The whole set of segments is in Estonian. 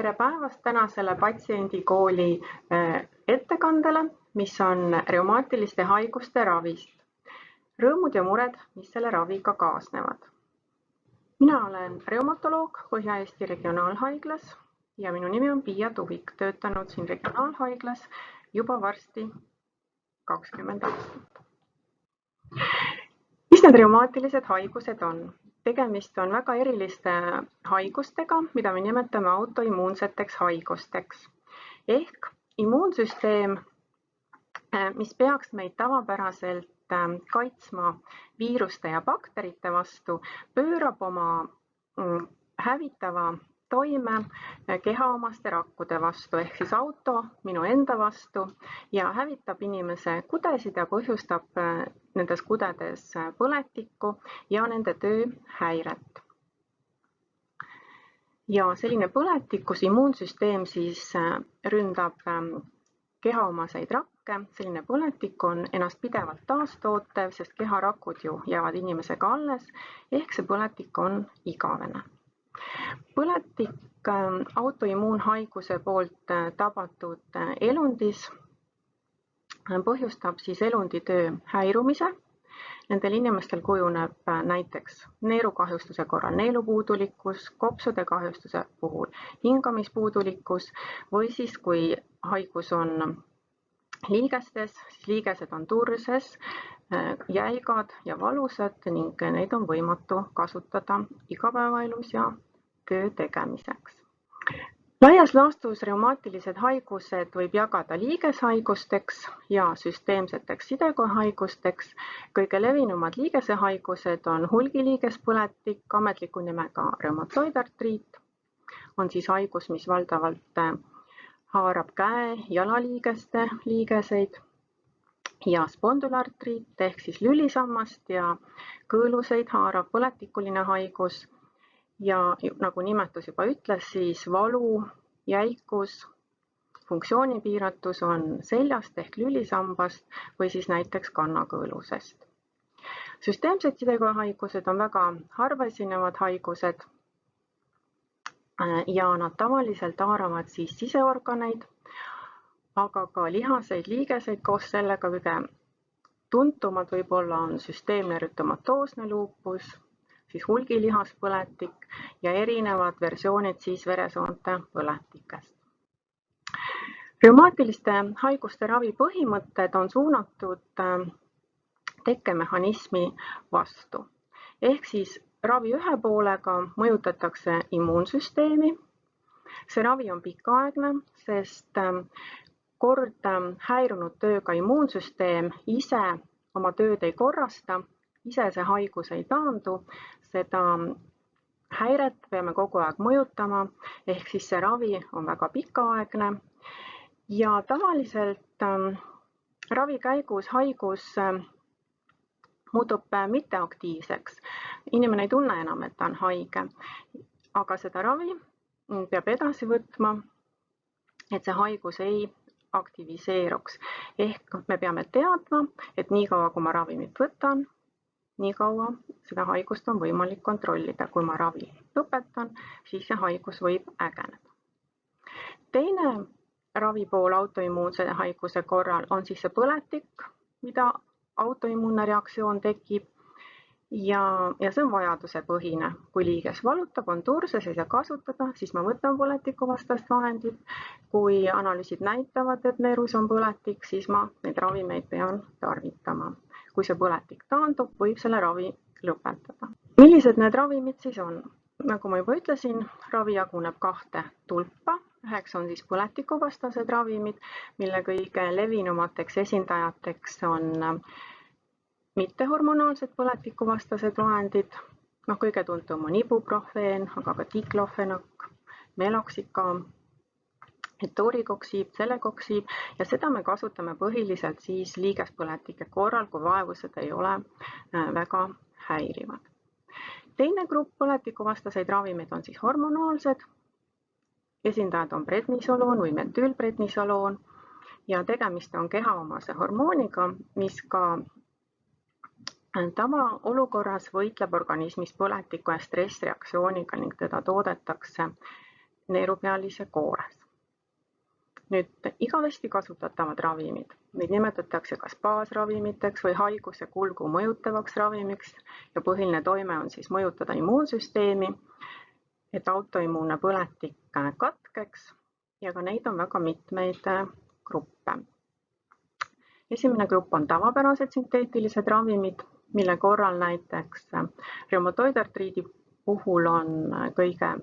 Tere päevast tänasele patsiendikooli ettekandele, mis on reumaatiliste haiguste ravist. Rõõmud ja mured, mis selle raviga kaasnevad. Mina olen reumatoloog Põhja-Eesti Regionaalhaiglas ja minu nimi on Piia Tuvik, töötanud siin regionaalhaiglas juba varsti 20 aastat. Mis need reumaatilised haigused on? Tegemist on väga eriliste haigustega, mida me nimetame autoimmuunseteks haigusteks. Ehk immuunsüsteem, mis peaks meid tavapäraselt kaitsma viiruste ja bakterite vastu, pöörab oma hävitava toime kehaomaste rakkude vastu, ehk siis auto minu enda vastu ja hävitab inimese kudesid ja põhjustab nendes kudedes põletikku ja nende tööhäiret. Ja selline põletik, kus immuunsüsteem siis ründab kehaomaseid rakke, selline põletik on ennast pidevalt taastootev, sest keharakud ju jäävad inimesega alles, ehk see põletik on igavene. Põletik autoimmuunhaiguse poolt tabatud elundis põhjustab siis elundi töö häirumise. Nendel inimestel kujuneb näiteks neerukahjustuse korral neelupuudulikkus, kopsude kahjustuse puhul hingamispuudulikkus või siis kui haigus on liigestes, siis liigesed on turses, jäigad ja valusad ning neid on võimatu kasutada igapäevaelus ja töö tegemiseks. Laias laastus reumaatilised haigused võib jagada liigeshaigusteks ja süsteemseteks sidekohaigusteks. Kõige levinumad liigesehaigused on hulgiliigespõletik, ametliku nimega reumatoidartriit. On siis haigus, mis valdavalt haarab käe- ja jalaliigeste liigeseid ja spondylartriit ehk siis lülisammast ja kõõluseid haarab põletikuline haigus. Ja nagu nimetus juba ütles, siis valu, jäikus, funktsioonipiiratus on seljast ehk lülisambast või siis näiteks kannakõõlusest. Süsteemsed sidekohahaigused on väga harvaesinevad haigused ja nad tavaliselt haaravad siis siseorganeid, aga ka lihaseid, liigeseid koos sellega kõige tuntumad võib-olla on süsteemne rütomatoosne luupus, siis hulgilihaspõletik ja erinevad versioonid siis veresoonte põletikest. Reumaatiliste haiguste ravi põhimõtted on suunatud tekkemehhanismi vastu. Ehk siis ravi ühe poolega mõjutatakse immuunsüsteemi. See ravi on pikaaegne, sest kord häirunud tööga immuunsüsteem ise oma tööd ei korrasta, ise see haigus ei taandu, seda häiret peame kogu aeg mõjutama, ehk siis see ravi on väga pikaaegne ja tavaliselt ravi käigus haigus muutub mitteaktiivseks. Inimene ei tunne enam, et ta on haige, aga seda ravi peab edasi võtma, et see haigus ei aktiviseeruks. Ehk me peame teadma, et niikaua kui ma ravimit võtan, nii kaua seda haigust on võimalik kontrollida. Kui ma ravi lõpetan, siis see haigus võib ägeneda. Teine ravipool autoimmuunse haiguse korral on siis see põletik, mida autoimmuunne reaktsioon tekib ja see on vajadusepõhine. Kui liiges valutab, on turses, ei saa kasutada, siis ma võtan põletikuvastast vahendit. Kui analüüsid näitavad, et neerus on põletik, siis ma neid ravimeid pean tarvitama. Kui see põletik taandub, võib selle ravi lõpetada. Millised need ravimid siis on? Nagu ma juba ütlesin, ravi jaguneb 2 tulpa. Üheks on siis põletikuvastased ravimid, mille kõige levinumateks esindajateks on mittehormonaalsed põletikuvastased vahendid. Kõige tuntum on ibuprofeen, aga ka diklofenak, meloxicam, etorikoksiib, celecoxiib ja seda me kasutame põhiliselt siis liigespõletike korral, kui vaevused ei ole väga häirivad. Teine grupp põletikuvastaseid ravimeid on siis hormonaalsed. Esindajad on prednisoloon või metüülprednisoloon ja tegemist on kehaomase hormooniga, mis ka tavaolukorras võitleb organismis põletiku ja stressreaktsiooniga ning teda toodetakse neerupealise koores. Nüüd igavesti kasutatavad ravimid, neid nimetatakse kas baasravimiteks või haiguse kulgu mõjutavaks ravimiks ja põhiline toime on siis mõjutada immuunsüsteemi, et autoimmuunne põletik katkeks ja ka neid on väga mitmeid gruppe. Esimene grupp on tavapärased sünteetilised ravimid, mille korral näiteks reumatoidartriidi puhul on kõige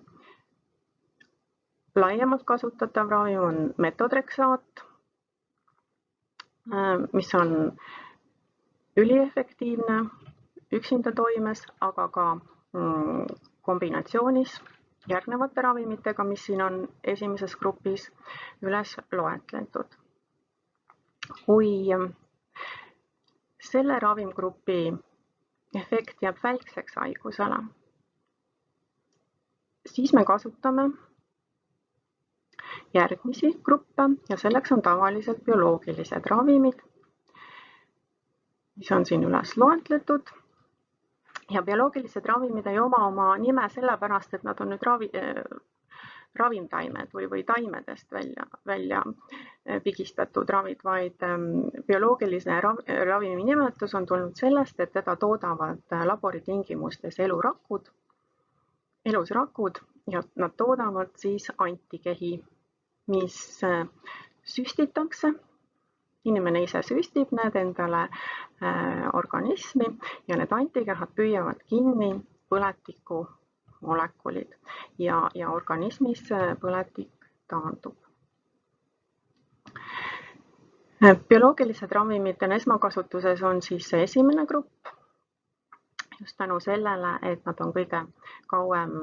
laiemalt kasutatav ravim on metodreksaat, mis on üliefektiivne üksinda toimes, aga ka kombinatsioonis järgnevate ravimitega, mis siin on esimeses grupis üles loetletud. Kui selle ravimgrupi efekt jääb väikseks haigusele, siis me kasutame järgmisi gruppe ja selleks on tavaliselt bioloogilised ravimid, mis on siin üles loetletud. Ja bioloogilised ravimid ei oma nime sellepärast, et nad on nüüd ravimtaimed või taimedest välja pigistatud ravid, vaid bioloogilise ravimi nimetus on tulnud sellest, et teda toodavad laboritingimustes elusrakud ja nad toodavad siis antikehi, mis süstitakse. Inimene ise süstib need endale organismi ja need antikehad püüavad kinni põletiku molekulid ja organismis põletik taandub. Bioloogilised ravimid esmakasutuses on siis see esimene grupp, just tänu sellele, et nad on kõige kauem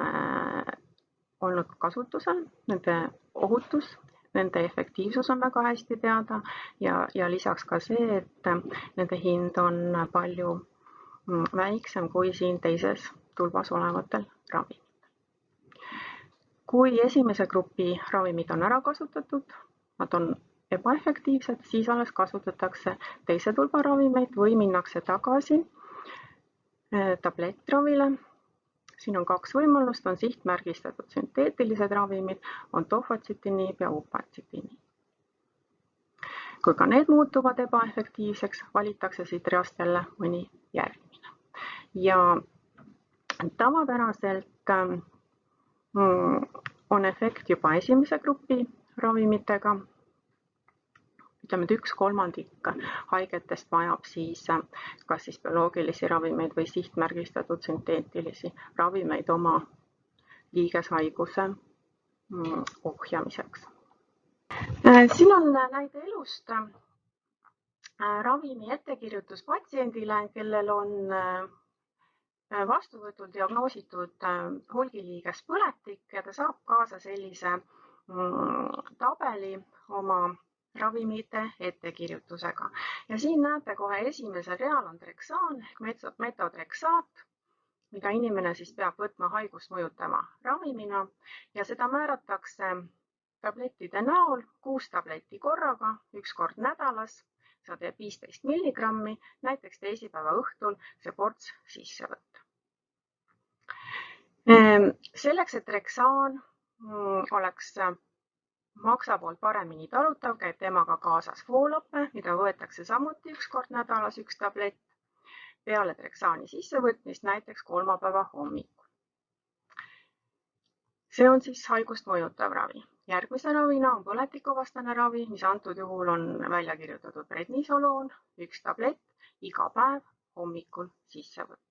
olnud kasutusel, nende ohutus, nende efektiivsus on väga hästi teada ja lisaks ka see, et nende hind on palju väiksem kui siin teises tulbas olevatel ravimid. Kui esimese grupi ravimid on ära kasutatud, nad on ebaefektiivsed, siis alles kasutatakse teise tulba ravimeid või minnakse tagasi tablettravile. Siin on kaks võimalust, on sihtmärgistatud sünteetilised ravimid, on tofatsitiniib ja upatsitiniib. Kui ka need muutuvad ebaefektiivseks, valitakse siit reast jälle mõni järgmine. Ja tavapäraselt on efekt juba esimese grupi ravimitega. Ütleme, et 1/3 haigetest vajab siis kas siis bioloogilisi ravimeid või sihtmärgistatud sünteetilisi ravimeid oma liigeshaiguse ohjamiseks. Siin on näide elust ravimi ettekirjutus patsiendile, kellel on vastuvõtul diagnoositud hulgiliigespõletik ja ta saab kaasa sellise tabeli oma ravimite ettekirjutusega. Ja siin näete kohe esimesel real on treksaan ehk metodreksaat, mida inimene siis peab võtma haigust mõjutama ravimina ja seda määratakse tablettide näol 6 tabletti korraga, 1 kord nädalas, see teeb 15 milligrammi, näiteks teisipäeva õhtul see ports sisse võtta. Selleks, et treksaan oleks maksa poolt paremini talutav, käib temaga kaasas foolape, mida võetakse samuti 1 kord nädalas 1 tablett peale treksaani sissevõtmist, näiteks kolmapäeva hommikul. See on siis haigust mõjutav ravi. Järgmise ravina on põletikuvastane ravi, mis antud juhul on välja kirjutatud prednisoloon, 1 tablett iga päev hommikul sisse võtta.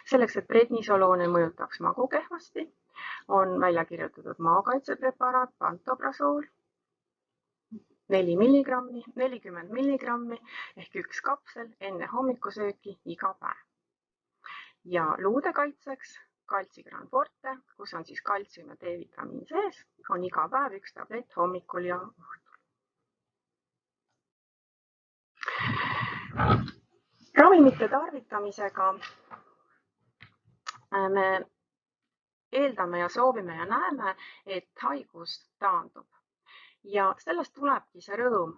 Selleks, et prednisoloon ei mõjutaks magu kehvasti, on välja kirjutatud maakaitsepreparaat Pantoprazol 40 milligrammi ehk 1 kapsel enne hommikusööki iga päev. Ja luude kaitseks Calcigran Forte, kus on siis kaltsium ja D-vitamiin sees, on iga päev 1 tablett hommikul ja õhtul. Ravimite tarvitamisega me eeldame ja soovime ja näeme, et haigus taandub. Ja sellest tulebki see rõõm.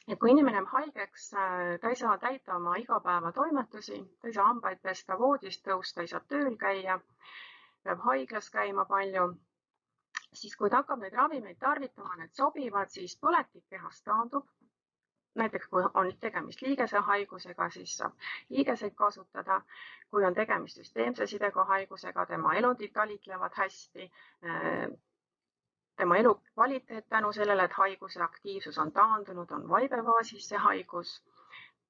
Et kui inimene on haigeks, ta ei saa täita oma igapäeva toimetusi, ta ei saa hambaid pesta, voodist tõusta, ei saa tööl käia, peab haiglas käima palju, siis kui ta hakkab neid ravimeid tarvitama, need sobivad, siis põletik kehast taandub. Näiteks kui on tegemist liigesehaigusega, siis saab liigeseid kasutada. Kui on tegemist süsteemse sidega haigusega, tema elundid talitlevad hästi, tema elukvaliteet tänu sellele, et haiguse aktiivsus on taandunud, on vaibefaasis see haigus,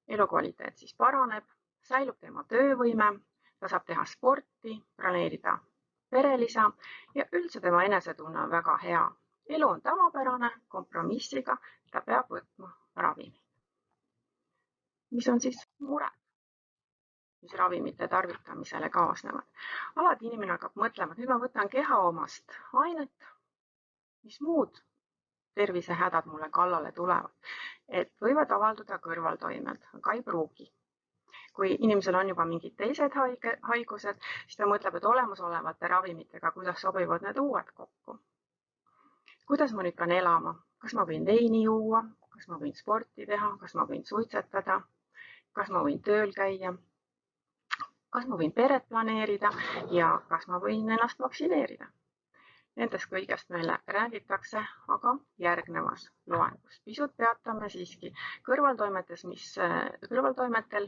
elukvaliteet siis paraneb, säilub tema töövõime, ta saab teha sporti, planeerida perelisa ja üldse tema enesetunne on väga hea. Elu on tavapärane, kompromissiga, ta peab võtma ravimeid. Mis on siis mured, mis ravimite tarvitamisele kaasnevad? Alati inimene hakkab mõtlema, et nüüd ma võtan keha omast ainet, mis muud tervisehädad mulle kallale tulevad, et võivad avalduda kõrvaltoimed, aga ei pruugi. Kui inimesel on juba mingid teised haigused, siis ta mõtleb, et olemasolevate ravimitega, kuidas sobivad need uued kokku. Kuidas ma nüüd pean elama? Kas ma võin veini juua? Kas ma võin sporti teha? Kas ma võin suitsetada? Kas ma võin tööl käia? Kas ma võin peret planeerida ja kas ma võin ennast vaktsineerida? Nendest kõigest meile räägitakse, aga järgnevas loengus. Pisut peatame siiski kõrvaltoimetel,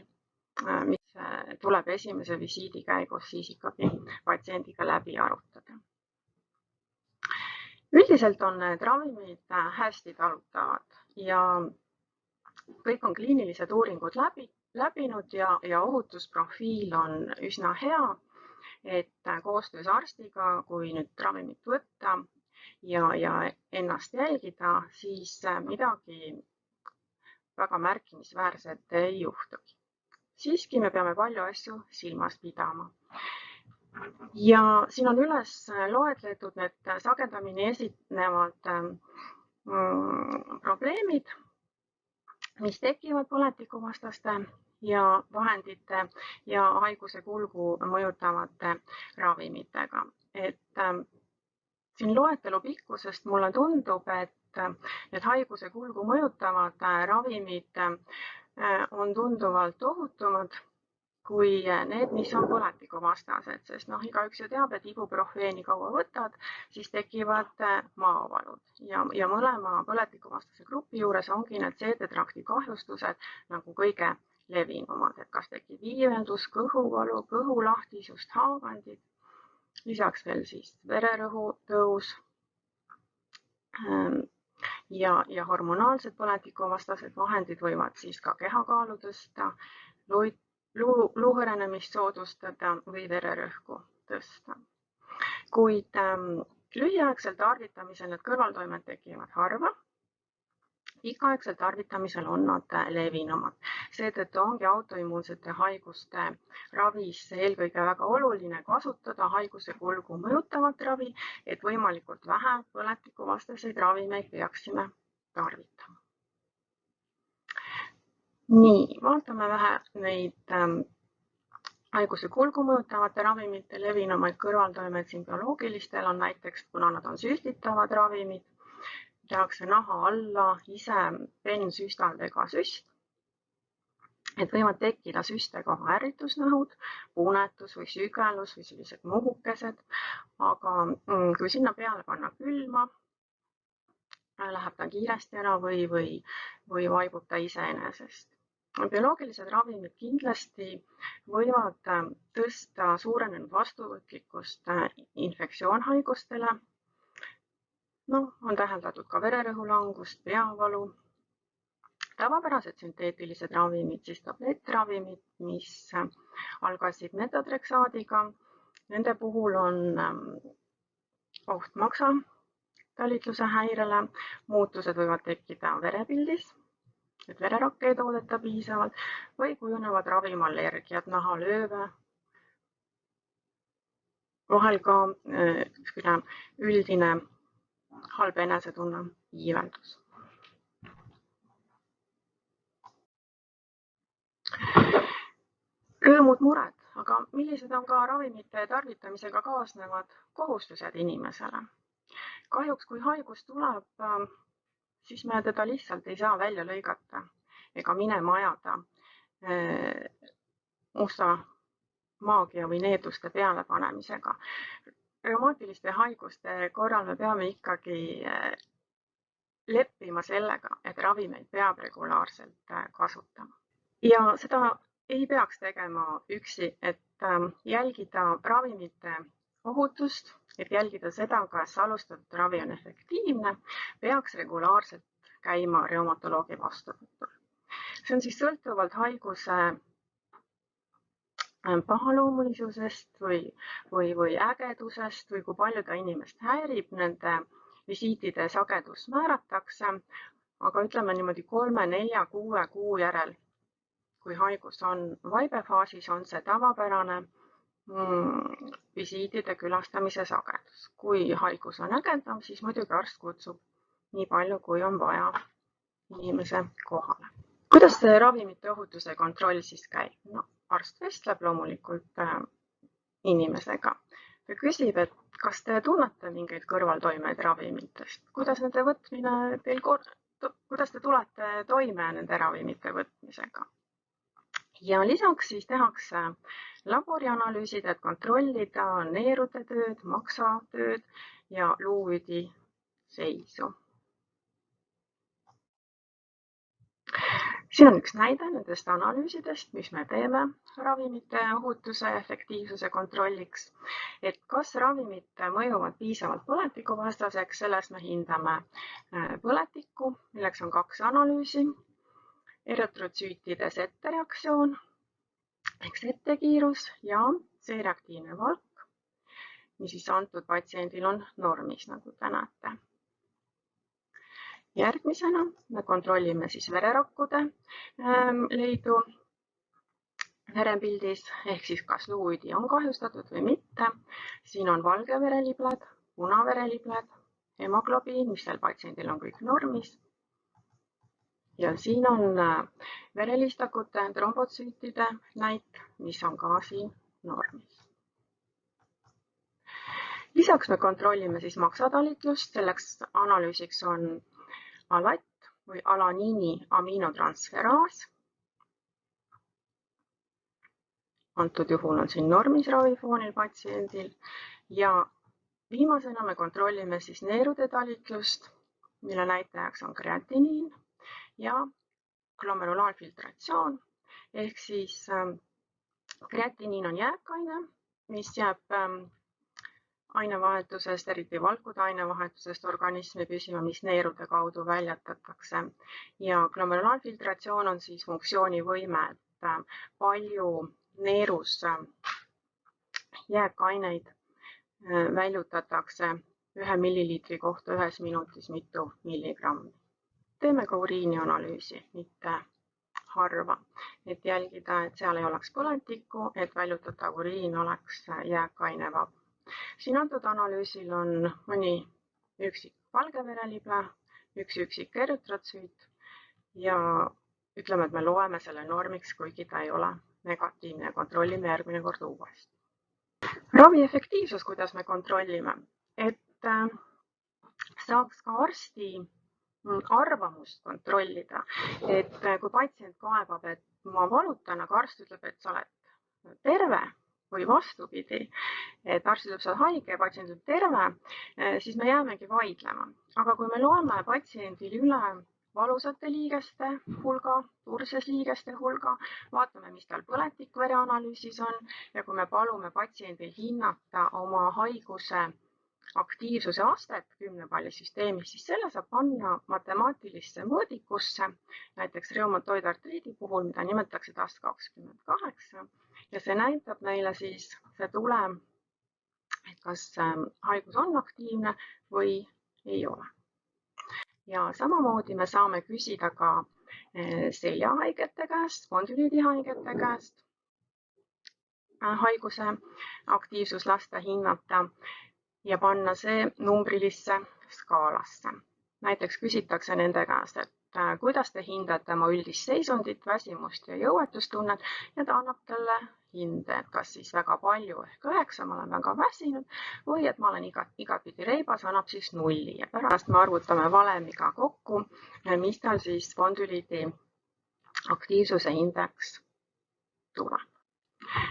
mis tuleb esimese visiidi käigus siis ikkagi patsiendiga läbi arutada. Üldiselt on need ravimid hästi talutavad ja kõik on kliinilised uuringud läbinud ja ohutusprofiil on üsna hea, et koostöös arstiga, kui nüüd ravimit võtta ja ennast jälgida, siis midagi väga märkimisväärset ei juhtugi. Siiski me peame palju asju silmas pidama. Ja siin on üles loetletud need sagedamini esinevad probleemid, mis tekivad põletikuvastaste ja vahendite ja haiguse kulgu mõjutavate ravimitega. Siin loetelu pikkusest mulle tundub, et need haiguse kulgu mõjutavad ravimid on tunduvalt ohutumad kui need, mis on põletikuvastased, sest igaüks ju teab, et ibuprofeeni kaua võtad, siis tekivad maavalud ja mõlema põletikuvastase grupi juures ongi need seedetrakti kahjustused nagu kõige levinumad, et kas tekib iiveldus, kõhuvalu, kõhulahtisust, haavandid, lisaks veel siis vererõhu tõus ja hormonaalsed põletikuvastased vahendid võivad siis ka kehakaalu tõsta, luuhõrenemist soodustada või vererõhku tõsta. Kuid lühiaegsel tarvitamisel need kõrvaltoimed tekivad harva, pikaaegsel tarvitamisel on nad levinumad. Seetõttu ongi autoimmuunsete haiguste ravis eelkõige väga oluline kasutada haiguse kulgu mõjutavat ravi, et võimalikult vähe põletikuvastaseid ravimeid peaksime tarvitama. Nii, vaatame vähe neid haiguse kulgu mõjutavate ravimite levinumaid kõrvaltoimed. Siin bioloogilistel on näiteks, kuna nad on süstitavad ravimid, tehakse naha alla ise pennsüstaldega süst, et võivad tekkida süstekoha ärritusnähud, punetus või sügelus või sellised muhukesed, aga kui sinna peale panna külma, läheb ta kiiresti ära või vaibub ta iseenesest. Bioloogilised ravimid kindlasti võivad tõsta suurenenud vastuvõtlikkust infektsioonhaigustele. On täheldatud ka vererõhu langust, peavalu. Tavapärased sünteetilised ravimid, siis tablettravimid, mis algasid metotreksaadiga, nende puhul on oht maksa talitluse häirele, muutused võivad tekkida verepildis, et vererakke ei toodeta piisavalt või kujunevad ravimallergiad, nahalööve, vahel ka üldine halb enesetunne, iiveldus. Rõõmud, mured, aga millised on ka ravimite tarvitamisega kaasnevad kohustused inimesele? Kahjuks, kui haigus tuleb, siis me teda lihtsalt ei saa välja lõigata ega minema ajada musta maagia või needuste pealepanemisega. reumaatiliste haiguste korral me peame ikkagi leppima sellega, et ravimeid peab regulaarselt kasutama. Ja seda ei peaks tegema üksi, et jälgida ravimite ohutust, et jälgida seda, kas alustatud ravi on efektiivne, peaks regulaarselt käima reumatoloogi vastuvõtul. See on siis sõltuvalt haiguse pahaloomulisusest või ägedusest või kui palju ta inimest häirib, nende visiitide sagedus määratakse, aga ütleme niimoodi 3, 4, 6 kuu järel, kui haigus on vaibefaasis, on see tavapärane visiitide külastamise sagedus. Kui haigus on ägedam, siis muidugi arst kutsub nii palju, kui on vaja inimese kohale. Kuidas see ravimite ohutuse kontroll siis käib? No, arst vestleb loomulikult inimesega ja küsib, et kas te tunnete mingeid kõrvaltoimeid ravimitest, kuidas nende võtmine teil kuidas te tulete toime nende ravimite võtmisega. Ja lisaks siis tehakse laborianalüüsid, et kontrollida neerude tööd, maksatööd ja luuüdi seisu. Siin on üks näide nendest analüüsidest, mis me teeme ravimite ohutuse efektiivsuse kontrolliks, et kas ravimid mõjuvad piisavalt põletikuvastaseks, selles me hindame põletikku, milleks on 2 analüüsi, eritrotsüütide settereaktsioon ehk settekiirus ja C-reaktiivne valk, mis siis antud patsiendil on normis, nagu te näete. Järgmisena me kontrollime siis vererakkude leidu verepildis ehk siis kas luuüdi on kahjustatud või mitte. Siin on valge verelibled, punaverelibled, hemoglobiin, mis sel patsiendil on kõik normis. Ja siin on verelistakute trombotsüütide näit, mis on ka siin normis. Lisaks me kontrollime siis maksatalitlust, selleks analüüsiks on alatt või alaniini aminotransferaas. Antud juhul on siin normis ravifoonil patsiendil ja viimasena me kontrollime siis neerude talitlust, mille näitajaks on kreatiniin ja glomerulaalfiltratsioon ehk siis kreatiniin on jääkaine, mis jääb ainevahetusest, eriti valkude ainevahetusest organismi püsima, mis neerude kaudu väljatatakse. Ja glomerulaalfiltratsioon on siis funktsioonivõime, et palju neerus jääkaineid väljutatakse 1 milliliitri kohta 1 minutis mitu milligrammi. Teeme ka uriinianalüüsi, mitte harva, et jälgida, et seal ei oleks põletikku, et väljutatav uriin oleks jääkainevaba. Siin antud analüüsil on mõni üksik valge verelible, üks üksik eritrotsüüt ja ütleme, et me loeme selle normiks, kuigi ta ei ole negatiivne ja kontrollime järgmine kord uuesti. Ravi efektiivsus, kuidas me kontrollime, et saaks ka arsti arvamust kontrollida, et kui patsient kaebab, et ma valutan, aga arst ütleb, et sa oled terve või vastupidi, et arst ütleb, sa oled haige ja patsient ütleb terve, siis me jäämegi vaidlema. Aga kui me loeme patsiendil üle valusate liigeste hulga, turses liigeste hulga, vaatame, mis tal põletikvereanalüüsis on ja kui me palume patsiendil hinnata oma haiguse aktiivsuse astet 10-pallisüsteemis, siis selle saab panna matemaatilisse mõõdikusse, näiteks reumatoidartriidi puhul, mida nimetatakse TAS28 ja see näitab meile siis see tulem, et kas haigus on aktiivne või ei ole. Ja samamoodi me saame küsida ka seljahaigete käest, spondülüüdihaigete käest haiguse aktiivsus lasta hinnata ja panna see numbrilisse skaalasse. Näiteks küsitakse nende käest, et kuidas te hindate oma üldist seisundit, väsimust ja jõuetustunnet ja ta annab talle hinde, et kas siis väga palju ehk 9, ma olen väga väsinud või et ma olen igatpidi reibas, annab siis 0 ja pärast me arvutame valemiga kokku, mis tal siis spondülüüdi aktiivsuse indeks tuleb.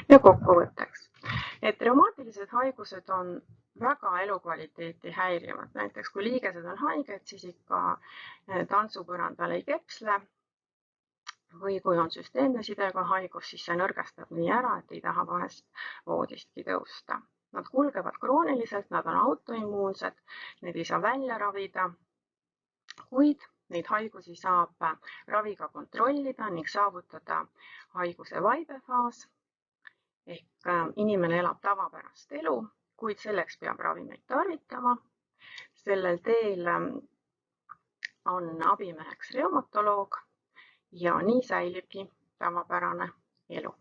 Ja kokkuvõtteks, et reumaatilised haigused on väga elukvaliteeti häirivad. Näiteks kui liigesed on haiged, siis ikka tantsupõrandal ei kepsle või kui on süsteemne sidega haigus, siis see nõrgestab nii ära, et ei taha vahest voodistki tõusta. Nad kulgevad krooniliselt, nad on autoimmuunsed, neid ei saa välja ravida, kuid neid haigusi saab raviga kontrollida ning saavutada haiguse vaibefaas ehk inimene elab tavapärast elu, kuid selleks peab ravimeid tarvitama. Sellel teel on abimeheks reumatoloog ja nii säilibki tavapärane elu.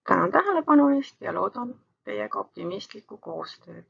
Tänan tähelepanu eest ja loodan teiega optimistlikku koostööd.